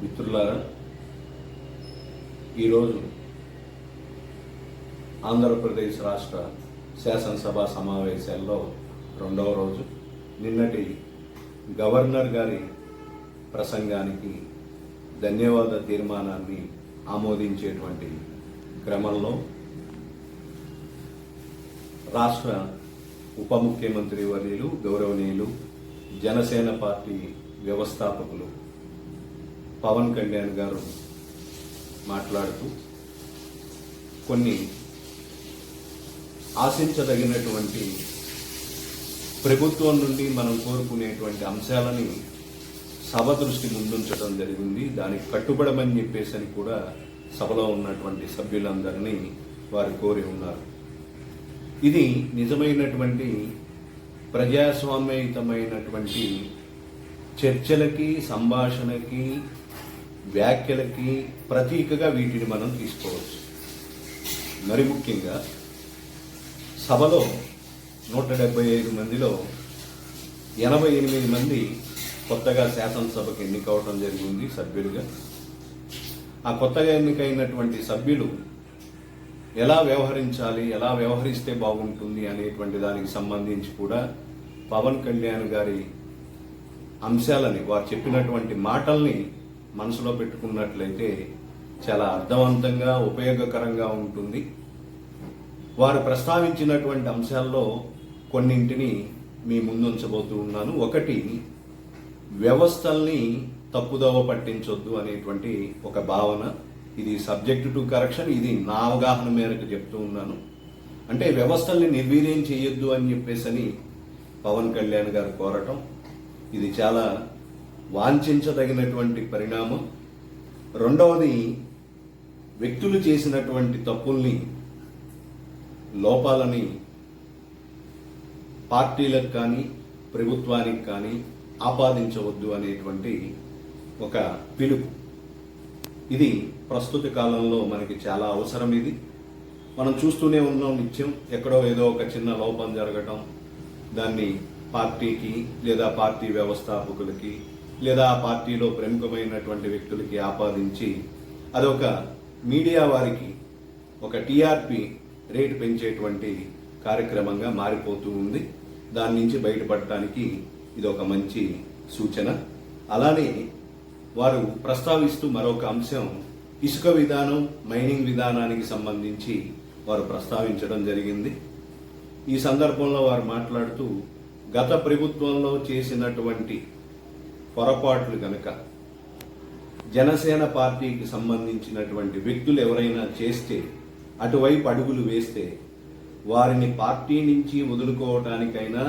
మిత్రులారా, ఈరోజు ఆంధ్రప్రదేశ్ రాష్ట్ర శాసనసభ సమావేశాల్లో రెండవ రోజు. నిన్నటి గవర్నర్ గారి ప్రసంగానికి ధన్యవాద తీర్మానాన్ని ఆమోదించేటువంటి క్రమంలో రాష్ట్ర ఉప ముఖ్యమంత్రి వర్యులు గౌరవనీయులు జనసేన పార్టీ వ్యవస్థాపకులు పవన్ కళ్యాణ్ గారు మాట్లాడుతూ కొన్ని ఆశించదగినటువంటి ప్రభుత్వం నుండి మనం కోరుకునేటువంటి అంశాలని సభ దృష్టి ముందుంచడం జరిగింది. దానికి కట్టుబడమని చెప్పేసి కూడా సభలో ఉన్నటువంటి సభ్యులందరినీ వారు కోరి ఉన్నారు. ఇది నిజమైనటువంటి ప్రజాస్వామ్యయుతమైనటువంటి చర్చలకి, సంభాషణకి, వ్యాఖ్యలకి ప్రతీకగా వీటిని మనం తీసుకోవచ్చు. మరి ముఖ్యంగా సభలో 175 మందిలో 88 మంది కొత్తగా శాసనసభకు ఎన్నికవడం జరిగింది సభ్యులుగా. ఆ కొత్తగా ఎన్నికైనటువంటి సభ్యులు ఎలా వ్యవహరించాలి, ఎలా వ్యవహరిస్తే బాగుంటుంది అనేటువంటి దానికి సంబంధించి కూడా పవన్ కళ్యాణ్ గారి అంశాలని, వారు చెప్పినటువంటి మాటల్ని మనసులో పెట్టుకున్నట్లయితే చాలా అర్థవంతంగా, ఉపయోగకరంగా ఉంటుంది. వారు ప్రస్తావించినటువంటి అంశాల్లో కొన్నింటిని మీ ముందుంచబోతూ ఉన్నాను. ఒకటి, వ్యవస్థల్ని తప్పుదోవ పట్టించొద్దు అనేటువంటి ఒక భావన. ఇది సబ్జెక్ట్ టు కరెక్షన్. ఇది నా అవగాహన మేరకు చెప్తూ ఉన్నాను. అంటే వ్యవస్థల్ని నిర్వీర్యం చేయొద్దు అని చెప్పేసి పవన్ కళ్యాణ్ గారు కోరటం, ఇది చాలా వాంఛించదగినటువంటి పరిణామం. రెండవది, వ్యక్తులు చేసినటువంటి తప్పుల్ని, లోపాలని పార్టీలకు కానీ ప్రభుత్వానికి కానీ ఆపాదించవద్దు అనేటువంటి ఒక పిలుపు. ఇది ప్రస్తుత కాలంలో మనకి చాలా అవసరం. ఇది మనం చూస్తూనే ఉన్నాం. నిత్యం ఎక్కడో ఏదో ఒక చిన్న లోపం జరగటం, దాన్ని పార్టీకి లేదా పార్టీ వ్యవస్థాపకులకి లేదా ఆ పార్టీలో ప్రముఖమైనటువంటి వ్యక్తులకి ఆపాదించి అదొక మీడియా వారికి ఒక టీఆర్పీ రేటు పెంచేటువంటి కార్యక్రమంగా మారిపోతూ ఉంది. దాని నుంచి బయటపడటానికి ఇది ఒక మంచి సూచన. అలానే వారు ప్రస్తావిస్తూ మరొక అంశం, ఇసుక విధానం, మైనింగ్ విధానానికి సంబంధించి వారు ప్రస్తావించడం జరిగింది. ఈ సందర్భంలో వారు మాట్లాడుతూ, గత ప్రభుత్వంలో చేసినటువంటి పొరపాట్లు కనుక జనసేన పార్టీకి సంబంధించినటువంటి వ్యక్తులు ఎవరైనా చేస్తే, అటువైపు అడుగులు వేస్తే వారిని పార్టీ నుంచి వదులుకోవటానికైనా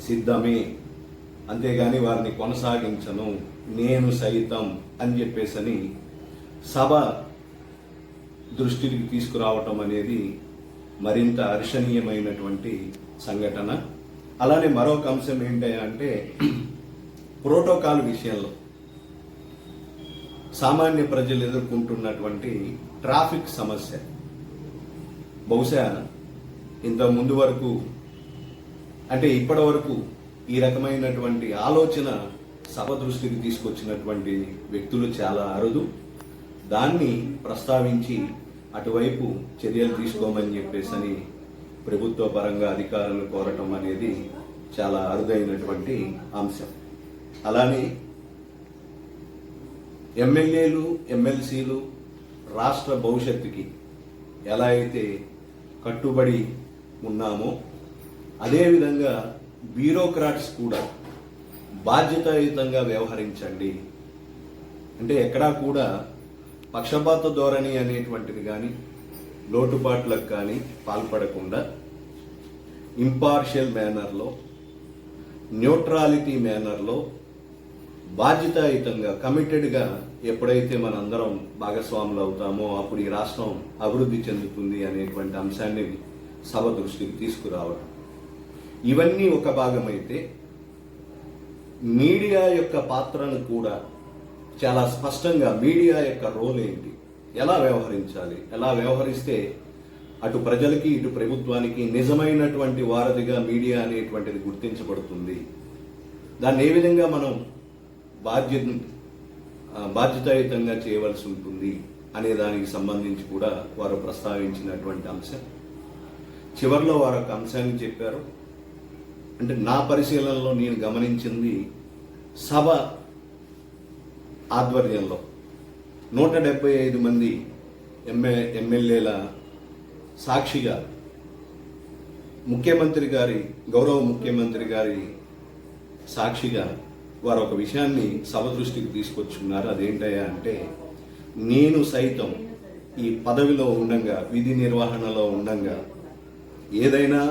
సిద్ధమే, అంతేగాని వారిని కొనసాగించను నేను సైతం అని చెప్పేసని సభ దృష్టికి తీసుకురావటం అనేది మరింత హర్షణీయమైనటువంటి సంఘటన. అలానే మరొక అంశం ఏంటంటే, ప్రోటోకాల్ విషయంలో సామాన్య ప్రజలు ఎదుర్కొంటున్నటువంటి ట్రాఫిక్ సమస్య. బహుశా ఇంత ముందు వరకు, అంటే ఇప్పటి వరకు ఈ రకమైనటువంటి ఆలోచన సభ దృష్టికి తీసుకొచ్చినటువంటి వ్యక్తులు చాలా అరుదు. దాన్ని ప్రస్తావించి అటువైపు చర్యలు తీసుకోమని చెప్పేసి ప్రభుత్వ పరంగా అధికారులు కోరటం అనేది చాలా అరుదైనటువంటి అంశం. అలానే ఎమ్మెల్యేలు, ఎమ్మెల్సీలు రాష్ట్ర భవిష్యత్తుకి ఎలా అయితే కట్టుబడి ఉన్నామో, అదేవిధంగా బ్యూరోక్రాట్స్ కూడా బాధ్యతాయుతంగా వ్యవహరించండి. అంటే ఎక్కడా కూడా పక్షపాత ధోరణి అనేటువంటిది కానీ, లోటుపాట్లకు కానీ పాల్పడకుండా ఇంపార్షియల్ మేనర్లో, న్యూట్రాలిటీ మేనర్లో బాధ్యతాయుతంగా, కమిటెడ్గా ఎప్పుడైతే మనందరం భాగస్వాములు అవుతామో అప్పుడు ఈ రాష్ట్రం అభివృద్ధి చెందుతుంది అనేటువంటి అంశాన్ని సభ దృష్టికి తీసుకురావడం. ఇవన్నీ ఒక భాగమైతే, మీడియా యొక్క పాత్రను కూడా చాలా స్పష్టంగా, మీడియా యొక్క రోల్ ఏంటి, ఎలా వ్యవహరించాలి, ఎలా వ్యవహరిస్తే అటు ప్రజలకి ఇటు ప్రభుత్వానికి నిజమైనటువంటి వారధిగా మీడియా అనేటువంటిది గుర్తించబడుతుంది, దాన్ని ఏ విధంగా మనం బాధ్యతాయుతంగా చేయవలసి ఉంటుంది అనే దానికి సంబంధించి కూడా వారు ప్రస్తావించినటువంటి అంశం. చివరిలో వారు ఒక అంశాన్ని చెప్పారు. అంటే నా పరిశీలనలో నేను గమనించింది, సభ ఆధ్వర్యంలో 175 మంది ఎమ్మెల్యేల సాక్షిగా గౌరవ ముఖ్యమంత్రి గారి సాక్షిగా వారు ఒక విషయాన్ని సభ దృష్టికి తీసుకొచ్చున్నారు. అదేంటయ్యా అంటే, నేను సైతం ఈ పదవిలో ఉండంగా, విధి నిర్వహణలో ఉండంగా ఏదైనా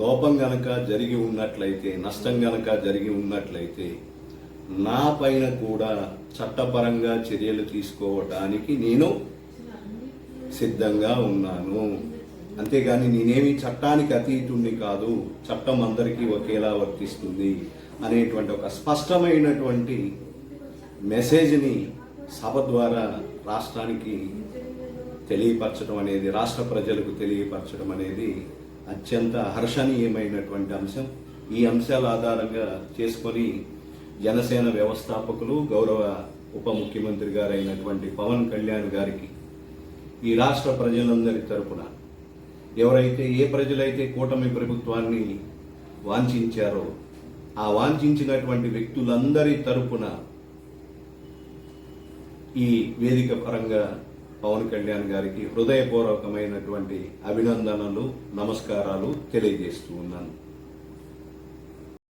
లోపం గనక జరిగి ఉన్నట్లయితే, నష్టం గనక జరిగి ఉన్నట్లయితే నా పైన కూడా చట్టపరంగా చర్యలు తీసుకోవడానికి నేను సిద్ధంగా ఉన్నాను. అంతేగాని నేనేమి చట్టానికి అతీతుణ్ణి కాదు, చట్టం అందరికీ ఒకేలా వర్తిస్తుంది అనేటువంటి ఒక స్పష్టమైనటువంటి మెసేజ్ని సభ ద్వారా రాష్ట్రానికి తెలియపరచడం అనేది, రాష్ట్ర ప్రజలకు తెలియపరచడం అనేది అత్యంత హర్షణీయమైనటువంటి అంశం. ఈ అంశాల ఆధారంగా చేసుకొని జనసేన వ్యవస్థాపకులు, గౌరవ ఉప ముఖ్యమంత్రి గారైనటువంటి పవన్ కళ్యాణ్ గారికి ఈ రాష్ట్ర ప్రజలందరి తరపున, ఏ ప్రజలైతే కూటమి ప్రభుత్వాన్ని వాంఛించారో ఆ వాంఛించినటువంటి వ్యక్తులందరి తరపున ఈ వేదిక పరంగా పవన్ కళ్యాణ్ గారికి హృదయపూర్వకమైనటువంటి అభినందనలు, నమస్కారాలు తెలియజేస్తూ ఉన్నాను.